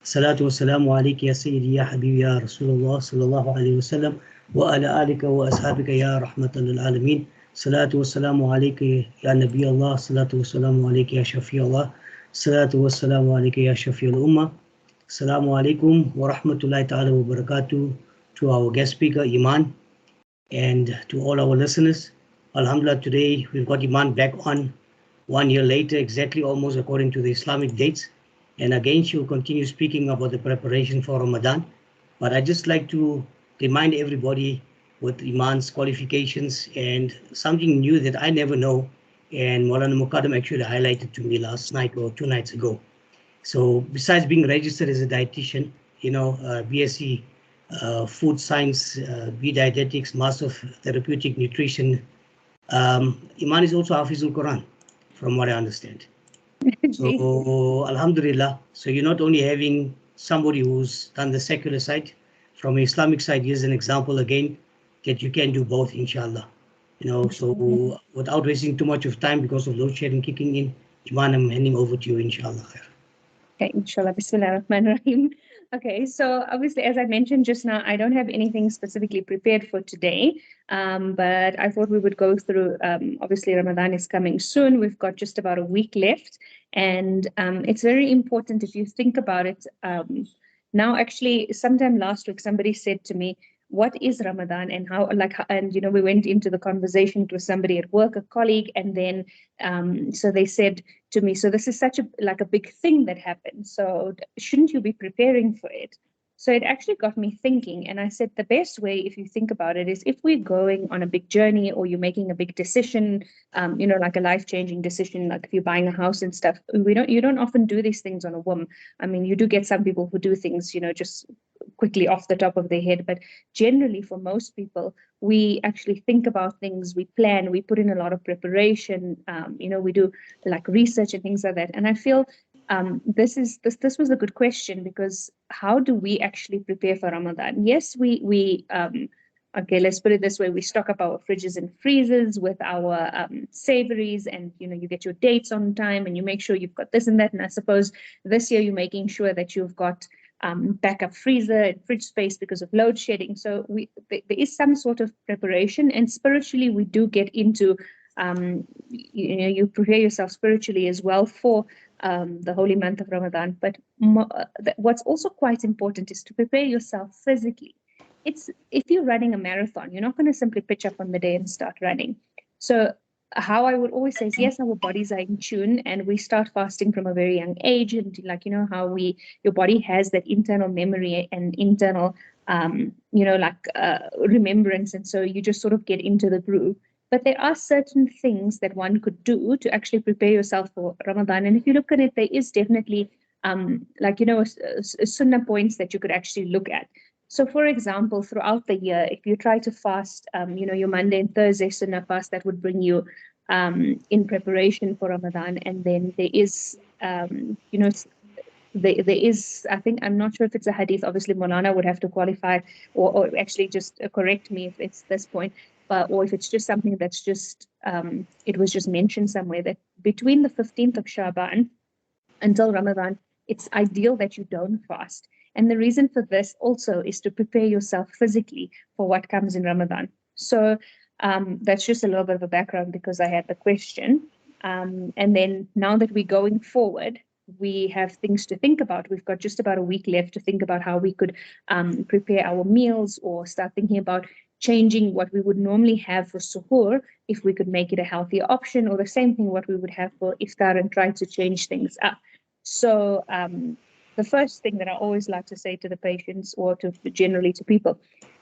Salatu wassalamu alayka ya Sayyidi ya Habibi ya Rasulullah sallallahu alayhi wa sallam wa ala alika wa ashabika ya rahmatan lil alamin. Salatu wassalamu alayka ya Nabi Allah, salatu wassalamu alayka ya Shafi Allah, salatu wassalamu alayka ya Shafi al-Ummah. Assalamu alaikum wa rahmatullahi ta'ala wa barakatuh to our guest speaker Iman and to all our listeners. Alhamdulillah, today we've got Iman back on 1 year later, exactly almost according to the Islamic dates. And again, she will continue speaking about the preparation for Ramadan. But I'd just like to remind everybody with Iman's qualifications and something new that I never know. And Maulana Muqaddam actually highlighted to me last night or 2 nights ago. So besides being registered as a dietitian, BSc food science, B dietetics, Master of Therapeutic Nutrition, Iman is also Hafizul Quran, from what I understand. So Alhamdulillah, so you're not only having somebody who's done the secular side, from the Islamic side, here's an example again that you can do both, inshallah. So without wasting too much of time because of load shedding kicking in, Iman, I'm handing over to you, inshallah. Okay, inshallah, bismillah ar-Rahman ar-Rahim. Okay, so obviously, as I mentioned just now, I don't have anything specifically prepared for today, but I thought we would go through, obviously Ramadan is coming soon. We've got just about a week left, and it's very important if you think about it. Now, actually, sometime last week, somebody said to me, what is Ramadan and how, and we went into the conversation with somebody at work, a colleague, and then so they said to me, so this is such a big thing that happened, so shouldn't you be preparing for it? So it actually got me thinking, and I said the best way, if you think about it, is if we're going on a big journey or you're making a big decision, like a life-changing decision, like if you're buying a house and stuff, you don't often do these things on a whim. I mean, you do get some people who do things, just quickly off the top of their head, but generally for most people, we actually think about things, we plan, we put in a lot of preparation, we do like research and things like that. And I feel this was a good question, because how do we actually prepare for Ramadan? Yes, we okay, let's put it this way: we stock up our fridges and freezers with our savories, and you get your dates on time, and you make sure you've got this and that. And I suppose this year you're making sure that you've got backup freezer and fridge space because of load shedding. So there is some sort of preparation, and spiritually we do get into you prepare yourself spiritually as well for the holy month of Ramadan. But what's also quite important is to prepare yourself physically. If you're running a marathon, you're not going to simply pitch up on the day and start running. So how I would always say is, yes, our bodies are in tune, and we start fasting from a very young age, and how your body has that internal memory and internal remembrance, and so you just sort of get into the groove. But there are certain things that one could do to actually prepare yourself for Ramadan. And if you look at it, there is definitely sunnah points that you could actually look at. So, for example, throughout the year, if you try to fast, your Monday and Thursday sunnah fast, that would bring you in preparation for Ramadan. And then there is, there is, I think, I'm not sure if it's a hadith. Obviously, Maulana would have to qualify or actually just correct me if it's this point. Or if it's just something that's just, it was just mentioned somewhere, that between the 15th of Sha'Baan until Ramadan, it's ideal that you don't fast. And the reason for this also is to prepare yourself physically for what comes in Ramadan. So that's just a little bit of a background because I had the question. And then now that we're going forward, we have things to think about. We've got just about a week left to think about how we could prepare our meals, or start thinking about changing what we would normally have for suhoor, if we could make it a healthier option, or the same thing what we would have for iftar, and try to change things up. So the first thing that I always like to say to the patients, or to generally to people,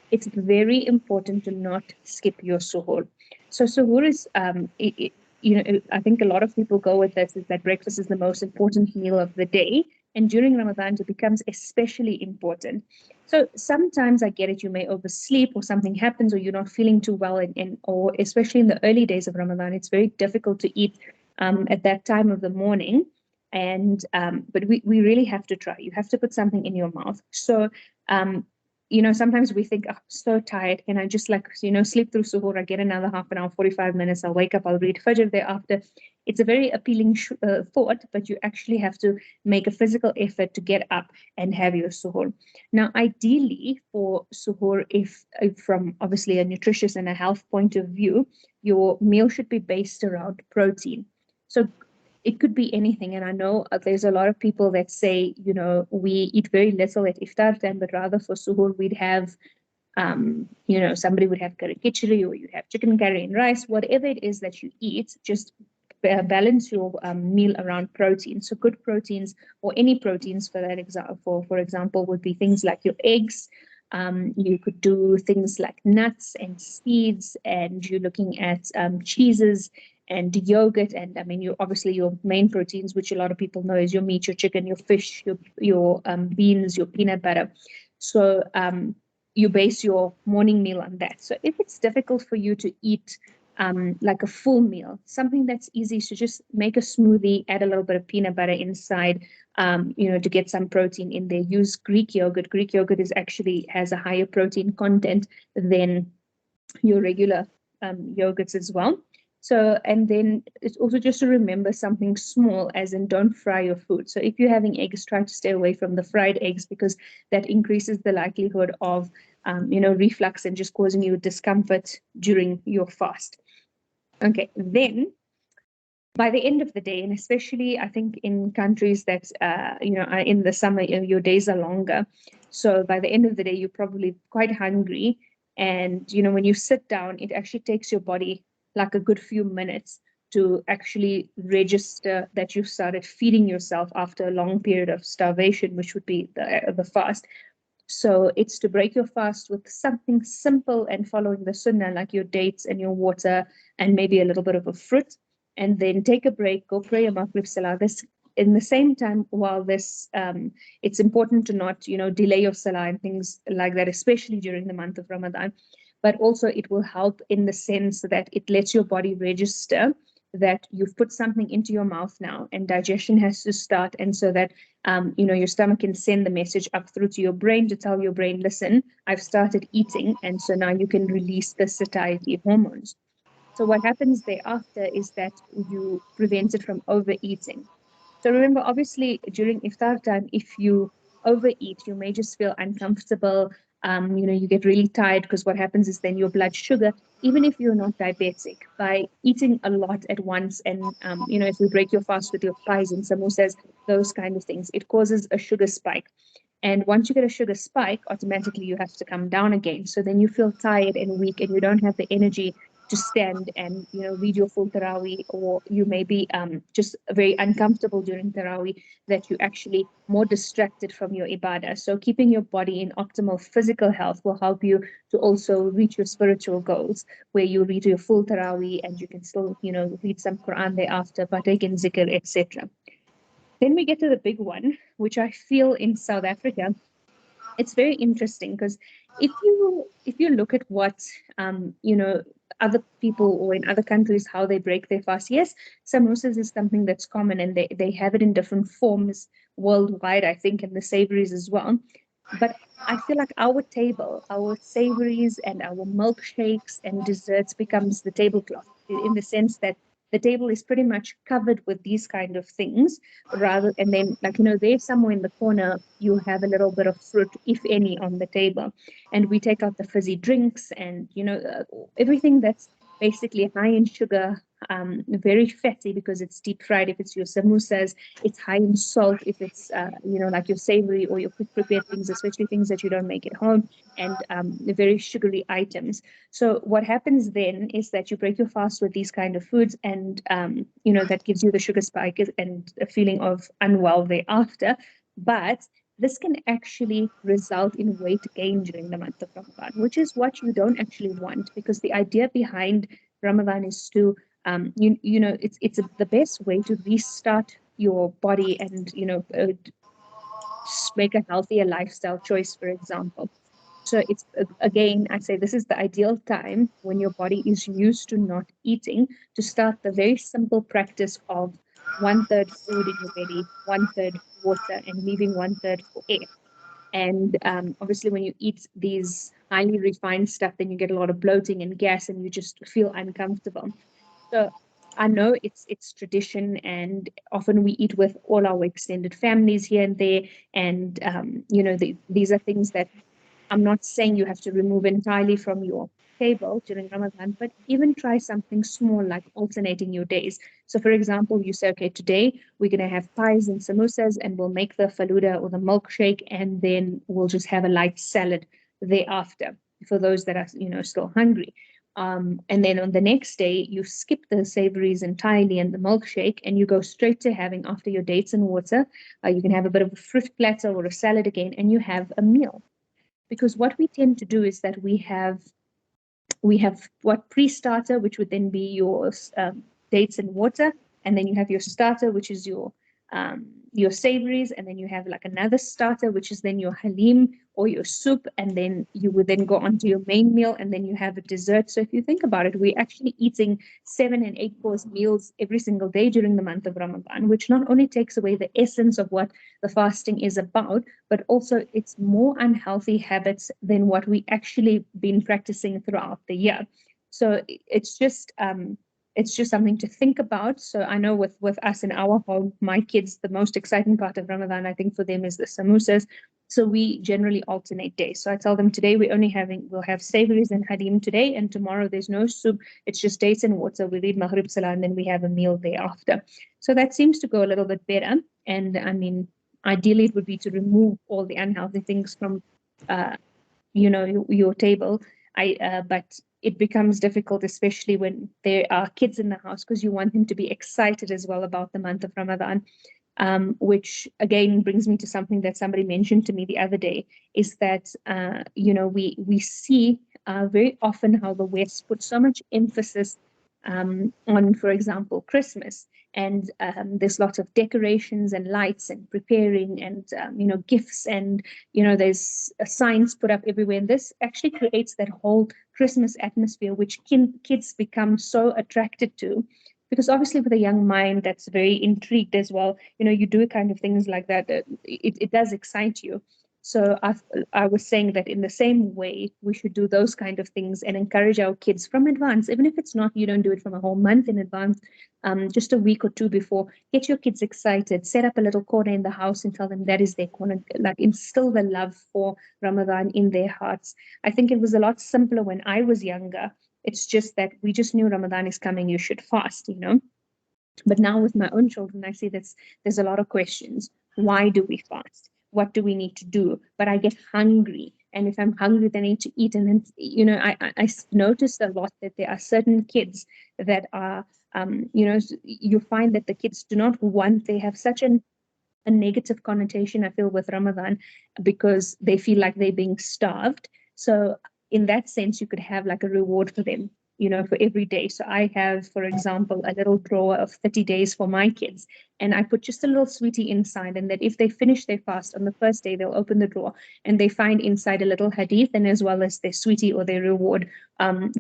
it's very important to not skip your suhoor. So suhoor is, I think a lot of people go with this, is that breakfast is the most important meal of the day. And during Ramadan, it becomes especially important. So sometimes I get it, you may oversleep, or something happens, or you're not feeling too well, or especially in the early days of Ramadan, it's very difficult to eat at that time of the morning. And but we really have to try. You have to put something in your mouth. So sometimes we think, oh, I'm so tired, can I just sleep through suhoor? I get another half an hour, 45 minutes, I'll wake up, I'll read Fajr thereafter. it's a very appealing thought, but you actually have to make a physical effort to get up and have your suhoor. Now, ideally for suhoor, if from obviously a nutritious and a health point of view, your meal should be based around protein. So it could be anything. And I know there's a lot of people that say, you know, we eat very little at iftar time, but rather for suhoor, we'd have, you know, somebody would have curry khichdi, or you have chicken curry and rice, whatever it is that you eat, just balance your meal around protein. So good proteins, or any proteins for that example, for example, would be things like your eggs. You could do things like nuts and seeds, and you're looking at cheeses and yogurt. And I mean, you obviously your main proteins, which a lot of people know, is your meat, your chicken, your fish, your beans, your peanut butter. So you base your morning meal on that. So if it's difficult for you to eat like a full meal, something that's easy, so just make a smoothie, add a little bit of peanut butter inside, you know, to get some protein in there. Use Greek yogurt. Greek yogurt has a higher protein content than your regular yogurts as well. So, and then it's also just to remember something small, as in don't fry your food. So if you're having eggs, try to stay away from the fried eggs, because that increases the likelihood of, you know, reflux and just causing you discomfort during your fast. Okay, then by the end of the day, and especially I think in countries that, you know, are in the summer, your days are longer. So by the end of the day, you're probably quite hungry. And, you know, when you sit down, it actually takes your body like a good few minutes to actually register that you've started feeding yourself after a long period of starvation, which would be the fast. So it's to break your fast with something simple and following the sunnah, like your dates and your water and maybe a little bit of a fruit, and then take a break, go pray a Maghrib Salah. This in the same time, while this, it's important to not, you know, delay your Salah and things like that, especially during the month of Ramadan. But also it will help in the sense that it lets your body register that you've put something into your mouth now, and digestion has to start. And so that, you know, your stomach can send the message up through to your brain to tell your brain, listen, I've started eating. And so now you can release the satiety hormones. So what happens thereafter is that you prevent it from overeating. So remember, obviously, during iftar time, if you overeat, you may just feel uncomfortable. You know, you get really tired, because what happens is then your blood sugar, even if you're not diabetic, by eating a lot at once, and you know, if you break your fast with your pies and samosas, those kind of things, it causes a sugar spike. And once you get a sugar spike, automatically you have to come down again. So then you feel tired and weak, and you don't have the energy to stand and, you know, read your full Taraweeh, or you may be just very uncomfortable during Taraweeh, that you're actually more distracted from your ibadah. So keeping your body in optimal physical health will help you to also reach your spiritual goals, where you read your full Taraweeh and you can still, you know, read some Quran thereafter, partake in zikr, etc. Then we get to the big one, which I feel in South Africa, it's very interesting, because if you look at what you know, other people or in other countries, how they break their fast, yes, samosas is something that's common, and they have it in different forms worldwide, I think, and the savories as well. But I feel like our table, our savories and our milkshakes and desserts becomes the tablecloth, in the sense that the table is pretty much covered with these kind of things, rather, and then, like, you know, there somewhere in the corner you have a little bit of fruit, if any, on the table, and we take out the fizzy drinks, and, you know, everything that's basically high in sugar, very fatty because it's deep fried. If it's your samosas, it's high in salt. If it's you know, like your savory or your quick prepared things, especially things that you don't make at home, and very sugary items. So what happens then is that you break your fast with these kind of foods, and you know, that gives you the sugar spike and a feeling of unwell thereafter. But this can actually result in weight gain during the month of Ramadan, which is what you don't actually want, because the idea behind Ramadan is to, you know, it's the best way to restart your body, and, you know, make a healthier lifestyle choice, for example. So it's, again, I say this is the ideal time when your body is used to not eating, to start the very simple practice of 1/3 food in your belly, 1/3 water, and leaving 1/3 for air. And obviously, when you eat these highly refined stuff, then you get a lot of bloating and gas, and you just feel uncomfortable. So I know it's tradition, and often we eat with all our extended families here and there, and these are things that I'm not saying you have to remove entirely from your table during Ramadan, but even try something small like alternating your days. So, for example, you say, okay, today we're going to have pies and samosas, and we'll make the faluda or the milkshake, and then we'll just have a light salad thereafter for those that are, still hungry. And then on the next day, you skip the savories entirely and the milkshake, and you go straight to having, after your dates and water, you can have a bit of a fruit platter or a salad again, and you have a meal. Because what we tend to do is that we have what pre-starter, which would then be your dates and water, and then you have your starter, which is your savories, and then you have like another starter, which is then your halim or your soup, and then you would then go on to your main meal, and then you have a dessert. So if you think about it, we're actually eating 7 and 8 course meals every single day during the month of Ramadan, which not only takes away the essence of what the fasting is about, but also it's more unhealthy habits than what we actually been practicing throughout the year. So it's just something to think about. So I know with us in our home, my kids, the most exciting part of Ramadan, I think for them, is the samosas. So we generally alternate days. So I tell them today we'll have savories and hadim today, and tomorrow there's no soup. It's just dates and water. We read Maghrib Salah, and then we have a meal thereafter. So that seems to go a little bit better. And I mean, ideally it would be to remove all the unhealthy things from your table. But it becomes difficult, especially when there are kids in the house, because you want them to be excited as well about the month of Ramadan. Which again brings me to something that somebody mentioned to me the other day, is that we see very often how the West puts so much emphasis on, for example, Christmas, and there's lots of decorations and lights and preparing and gifts, and there's signs put up everywhere, and this actually creates that whole Christmas atmosphere, which kids become so attracted to, because obviously with a young mind that's very intrigued as well, you do kind of things like that, it does excite you. So I was saying that in the same way, we should do those kind of things and encourage our kids from advance, even if it's not, you don't do it from a whole month in advance, just a week or two before. Get your kids excited, set up a little corner in the house and tell them that is their corner, like instill the love for Ramadan in their hearts. I think it was a lot simpler when I was younger. It's just that we just knew Ramadan is coming, you should fast. But now with my own children, I see that there's a lot of questions. Why do we fast? What do we need to do? But I get hungry. And if I'm hungry, then I need to eat. And then, I noticed a lot that there are certain kids that are, you find that the kids do not want, they have such a negative connotation, I feel, with Ramadan, because they feel like they're being starved. So in that sense, you could have like a reward for them, for every day. So I have, for example, a little drawer of 30 days for my kids, and I put just a little sweetie inside, and that if they finish their fast on the first day, they'll open the drawer and they find inside a little hadith, and as well as their sweetie or their reward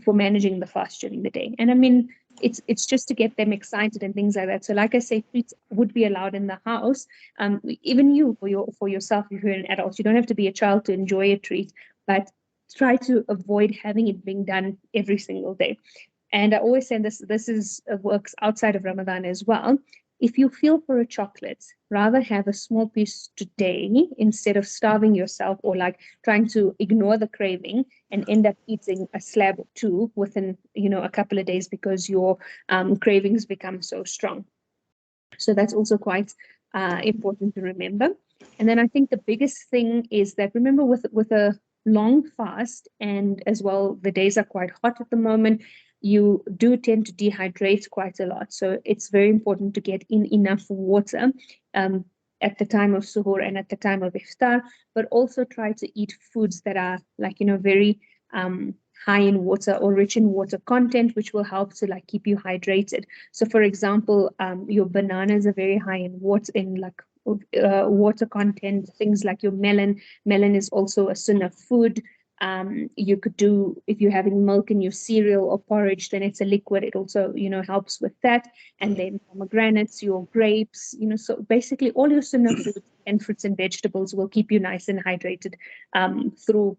for managing the fast during the day. And I mean, it's just to get them excited and things like that. So like I say, treats would be allowed in the house. Even you, for yourself, if you're an adult, you don't have to be a child to enjoy a treat, but try to avoid having it being done every single day. And I always say this is works outside of Ramadan as well. If you feel for a chocolate, rather have a small piece today instead of starving yourself, or like trying to ignore the craving and end up eating a slab or two within a couple of days, because your cravings become so strong. So that's also quite important to remember. And then I think the biggest thing is that, remember, with a long fast, and as well the days are quite hot at the moment, you do tend to dehydrate quite a lot. So it's very important to get in enough water at the time of suhoor and at the time of iftar, but also try to eat foods that are like, very high in water or rich in water content, which will help to like keep you hydrated. So for example, your bananas are very high in water, in like water content. Things like your melon is also a sunnah food. You could do, if you're having milk in your cereal or porridge, then it's a liquid, it also helps with that. And then pomegranates, your grapes, so basically all your sunnah foods and fruits and vegetables will keep you nice and hydrated through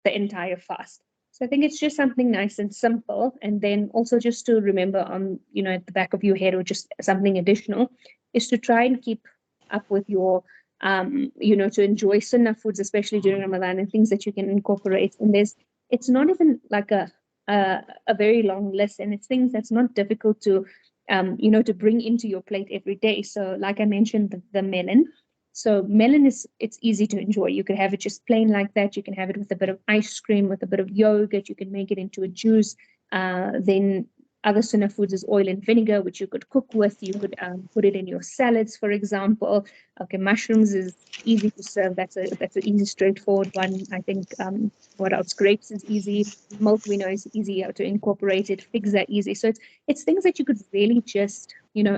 the entire fast. So I think it's just something nice and simple. And then also just to remember on, at the back of your head, or just something additional, is to try and keep up with your, to enjoy sunnah foods, especially during Ramadan, and things that you can incorporate. And it's not even like a very long list, and it's things that's not difficult to, to bring into your plate every day. So like I mentioned, the melon. So melon it's easy to enjoy. You could have it just plain like that. You can have it with a bit of ice cream, with a bit of yogurt. You can make it into a juice. Then other sunnah foods is oil and vinegar, which you could cook with. You could put it in your salads, for example. Okay, mushrooms is easy to serve. That's an easy, straightforward one. I think what else? Grapes is easy. Milk, we know, is easy to incorporate it. Figs are easy. So it's things that you could really just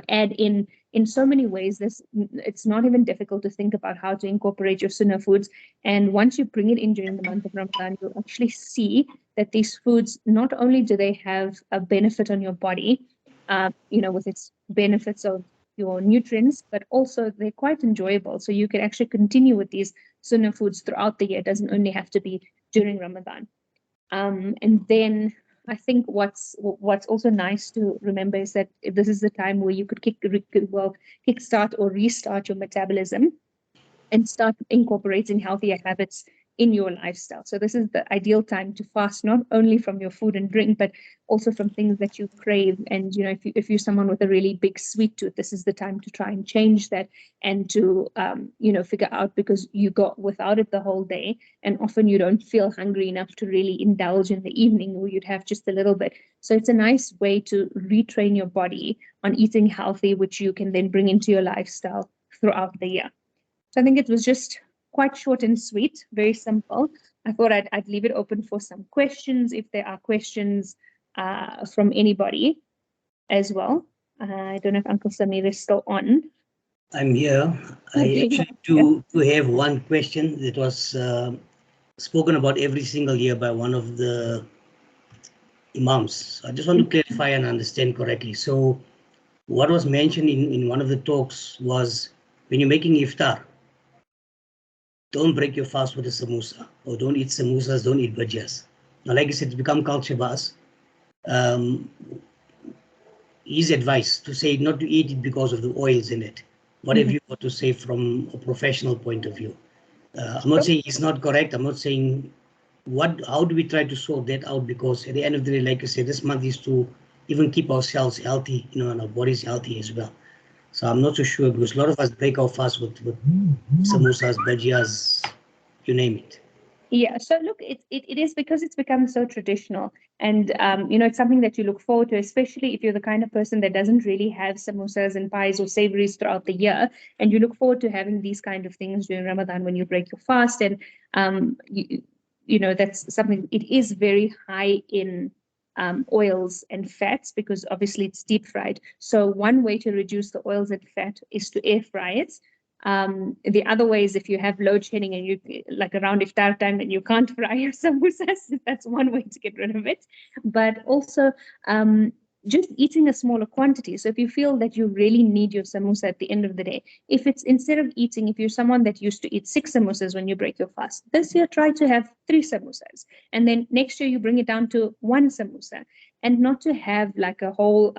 add in so many ways. It's not even difficult to think about how to incorporate your sunnah foods. And once you bring it in during the month of Ramadan, you'll actually see that these foods, not only do they have a benefit on your body, with its benefits of your nutrients, but also they're quite enjoyable. So you can actually continue with these sunnah foods throughout the year. It doesn't only have to be during Ramadan. And then I think what's also nice to remember is that this is the time where you could kickstart or restart your metabolism and start incorporating healthier habits in your lifestyle. So this is the ideal time to fast, not only from your food and drink, but also from things that you crave. And if you're someone with a really big sweet tooth, this is the time to try and change that, and to figure out, because you got without it the whole day, and often you don't feel hungry enough to really indulge in the evening, or you'd have just a little bit. So it's a nice way to retrain your body on eating healthy, which you can then bring into your lifestyle throughout the year. So I think it was just quite short and sweet, very simple. I thought I'd leave it open for some questions, if there are questions from anybody as well. I don't know if Uncle Samir is still on. I'm here. I actually do have one question that was spoken about every single year by one of the imams. So I just want to clarify and understand correctly. So what was mentioned in one of the talks was, when you're making iftar, don't break your fast with a samosa, or don't eat samosas, don't eat bhajiyas. Now, like I said, it's become culture bars. His advice to say not to eat it because of the oils in it. What have you got to say from a professional point of view? I'm not saying it's not correct. I'm not saying how do we try to sort that out? Because at the end of the day, like I said, this month is to even keep ourselves healthy, and our bodies healthy as well. So I'm not so sure, because a lot of us break our fast with samosas, bhajiyas, you name it. Yeah, so look, it is because it's become so traditional, and it's something that you look forward to, especially if you're the kind of person that doesn't really have samosas and pies or savories throughout the year, and you look forward to having these kind of things during Ramadan when you break your fast. And that's something. It is very high in oils and fats, because obviously it's deep fried. So one way to reduce the oils and fat is to air fry it. The other way is if you have load shedding and you like around iftar time and you can't fry your samosas, that's one way to get rid of it. But also just eating a smaller quantity. So if you feel that you really need your samosa at the end of the day, if you're someone that used to eat 6 samosas when you break your fast, this year try to have 3 samosas. And then next year you bring it down to 1 samosa, and not to have like a whole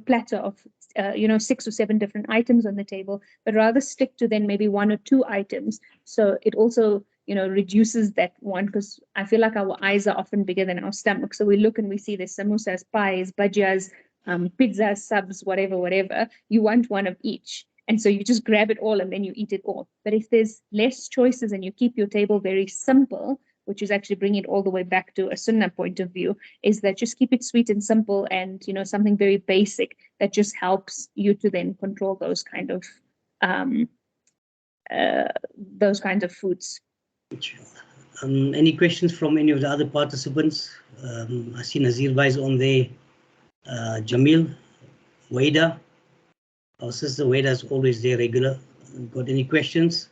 platter of 6 or 7 different items on the table, but rather stick to then maybe 1 or 2 items. So it also reduces that one, because I feel like our eyes are often bigger than our stomach. So we look and we see there's samosas, pies, bhajiyas, pizzas, subs, whatever. You want one of each. And so you just grab it all and then you eat it all. But if there's less choices and you keep your table very simple, which is actually bringing it all the way back to a sunnah point of view, is that just keep it sweet and simple, and something very basic that just helps you to then control those kind of foods. Any questions from any of the other participants? I see Nazir Bhai is on there. Jamil, Weda, our sister Weda is always there regular. Got any questions?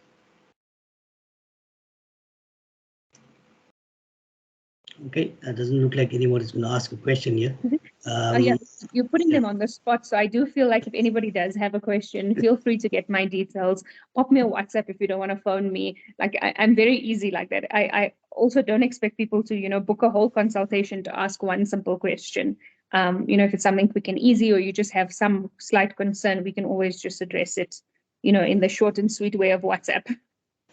Okay, that doesn't look like anyone is going to ask a question here. Yeah, you're putting them on the spot. So I do feel like if anybody does have a question, feel free to get my details. Pop me a WhatsApp if you don't want to phone me. Like I'm very easy like that. I also don't expect people to, book a whole consultation to ask one simple question. If it's something quick and easy, or you just have some slight concern, we can always just address it, in the short and sweet way of WhatsApp.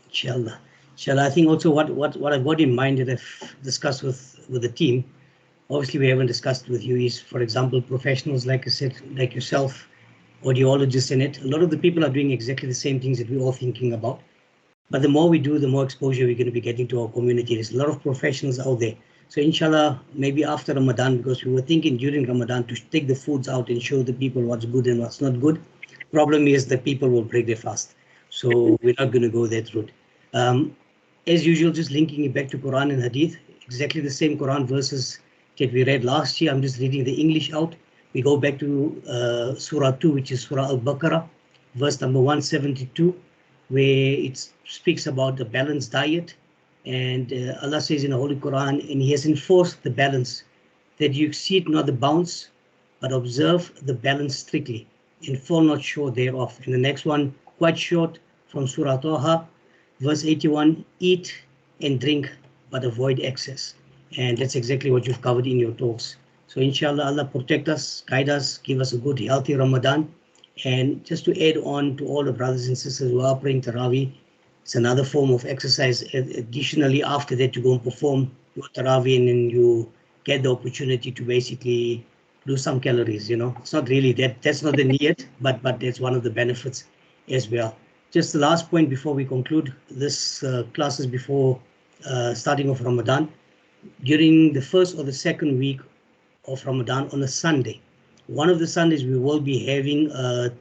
Inshallah. Inshallah, I think also what I've got in mind that I've discussed with the team, obviously we haven't discussed with you, is, for example, professionals, like I said, like yourself, audiologists in it. A lot of the people are doing exactly the same things that we're all thinking about. But the more we do, the more exposure we're going to be getting to our community. There's a lot of professionals out there. So inshallah, maybe after Ramadan, because we were thinking during Ramadan to take the foods out and show the people what's good and what's not good. Problem is that people will break their fast. So we're not going to go that route. As usual, just linking it back to Quran and Hadith, exactly the same Quran verses that we read last year. I'm just reading the English out. We go back to Surah 2, which is Surah Al-Baqarah, verse number 172, where it speaks about the balanced diet. And Allah says in the Holy Quran, and He has enforced the balance, that you exceed not the bounds, but observe the balance strictly, and fall not short thereof. And the next one, quite short, from Surah Taha, verse 81, eat and drink, but avoid excess. And that's exactly what you've covered in your talks. So inshallah, Allah protect us, guide us, give us a good, healthy Ramadan. And just to add on to all the brothers and sisters who are praying Taraweeh, it's another form of exercise. Additionally, after that, you go and perform your Taraweeh, and then you get the opportunity to basically lose some calories. It's not really that's not the need, but that's one of the benefits as well. Just the last point before we conclude this classes before starting of Ramadan. During the first or the second week of Ramadan on a Sunday, one of the Sundays we will be having a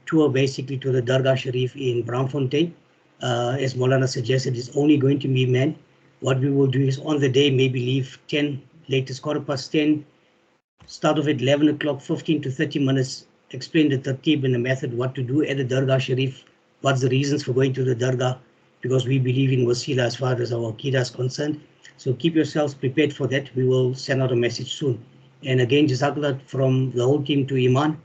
tour basically to the Dargah Sharif in Braamfontein. As Maulana suggested, it's only going to be men. What we will do is on the day maybe leave 10, latest 10:15, start off at 11 o'clock, 15 to 30 minutes, explain the tartib and the method, what to do at the Dargah Sharif, what's the reasons for going to the Dargah, because we believe in wasila as far as our Aqidah is concerned. So keep yourselves prepared for that. We will send out a message soon. And again, Jazakallah from the whole team to Iman,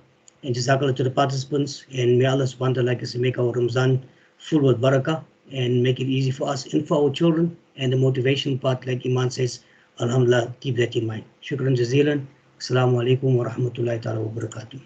and Jazakallah to the participants. And may Allah subhanahu wa ta'ala, like I say, make our Ramzan full with barakah and make it easy for us and for our children. And the motivation part, like Iman says, alhamdulillah, keep that in mind. Shukran jazeelan. Assalamu alaikum wa rahmatullahi ta'ala wa barakatuh.